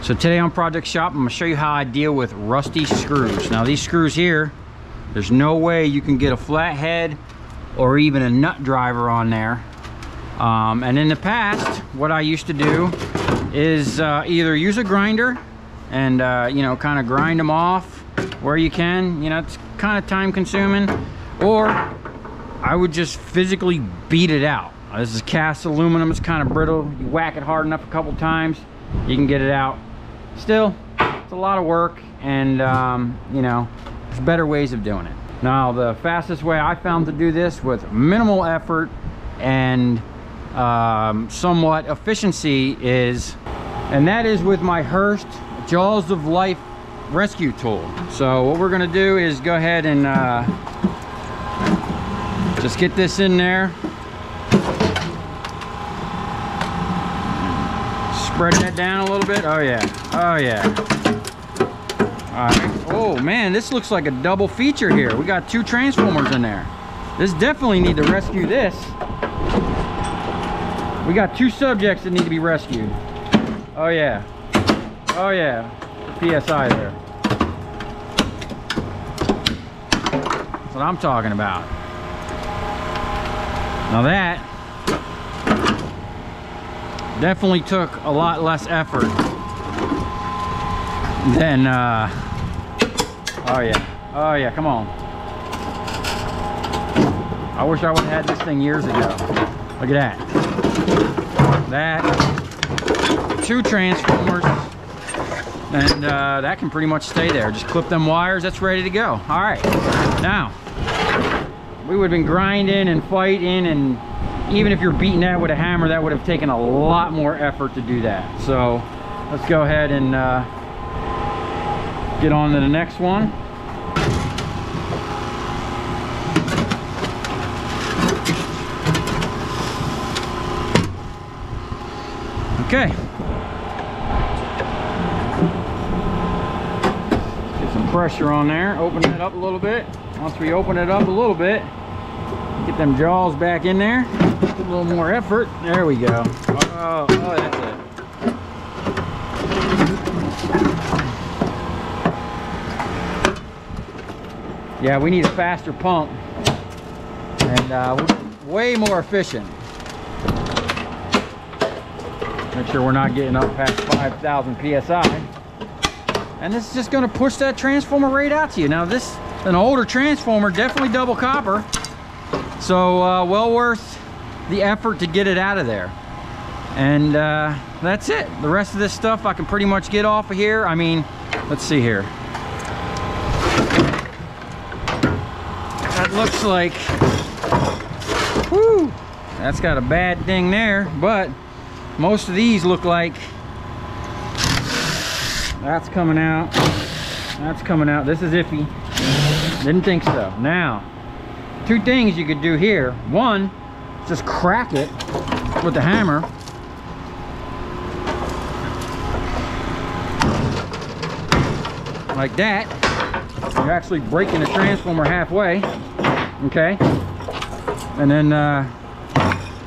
So today on Project Shop, I'm gonna show you how I deal with rusty screws. Now these screws here, there's no way you can get a flathead or even a nut driver on there. And in the past, what I used to do is either use a grinder and you know, kind of grind them off where you can. You know, it's kind of time consuming. Or I would just physically beat it out. This is cast aluminum, it's kind of brittle. You whack it hard enough a couple times, you can get it out. Still, it's a lot of work, and you know, there's better ways of doing it. Now, the fastest way I found to do this with minimal effort and somewhat efficiency is, and that is with my Hurst Jaws of Life rescue tool. So what we're gonna do is go ahead and just get this in there. Spread that down a little bit. Oh yeah, oh yeah. All right. Oh man, this looks like a double feature here. We got two transformers in there. This definitely need to rescue this. We got two subjects that need to be rescued. Oh yeah, oh yeah. PSI there. That's what I'm talking about. Now that definitely took a lot less effort than oh yeah, come on. I wish I would have had this thing years ago. Look at that. Two transformers, and that can pretty much stay there. Just clip them wires, that's ready to go. All right, now we would have been grinding and fighting, and even if you're beating that with a hammer, that would have taken a lot more effort to do that. So let's go ahead and get on to the next one. Okay. Get some pressure on there. Open it up a little bit. Once we open it up a little bit, get them jaws back in there. A little more effort. There we go. Oh, that's it. Yeah, we need a faster pump, and way more efficient. Make sure we're not getting up past 5,000 PSI. And this is just gonna push that transformer right out to you. Now this, an older transformer, definitely double copper. So well worth the effort to get it out of there. And that's it. The rest of this stuff I can pretty much get off of here. I mean, let's see here. That looks like, whoo, that's got a bad thing there, but most of these look like that's coming out. That's coming out. This is iffy. Didn't think so. Now, two things you could do here. One, just crack it with the hammer. Like that. You're actually breaking the transformer halfway. Okay. And then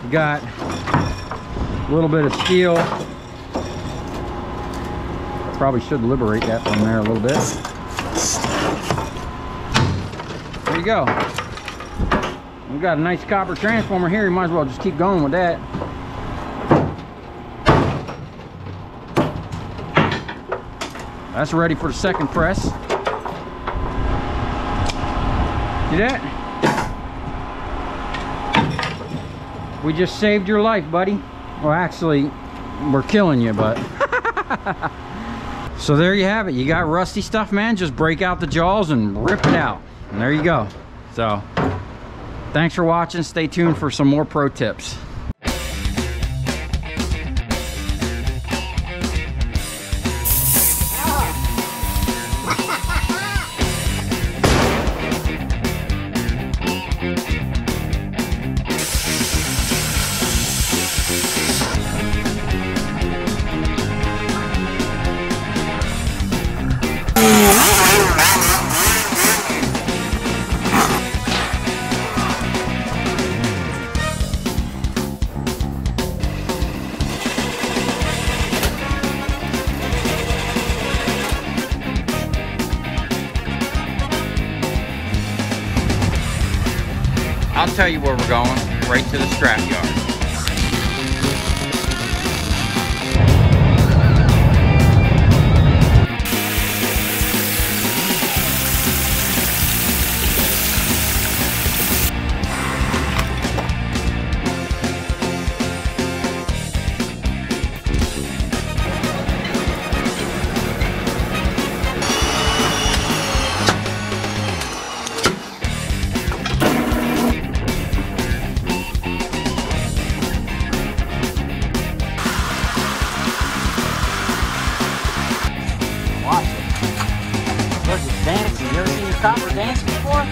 you got a little bit of steel. Probably should liberate that from there a little bit. There you go. We've got a nice copper transformer here. You might as well just keep going with that. That's ready for the second press. See that? We just saved your life, buddy. Well, actually, we're killing you, but so there you have it. You got rusty stuff, man. Just break out the jaws and rip it out. And there you go. So thanks for watching. Stay tuned for some more pro tips. I'll tell you where we're going, right to the scrap yard. Dancing. You ever seen your copper dance before?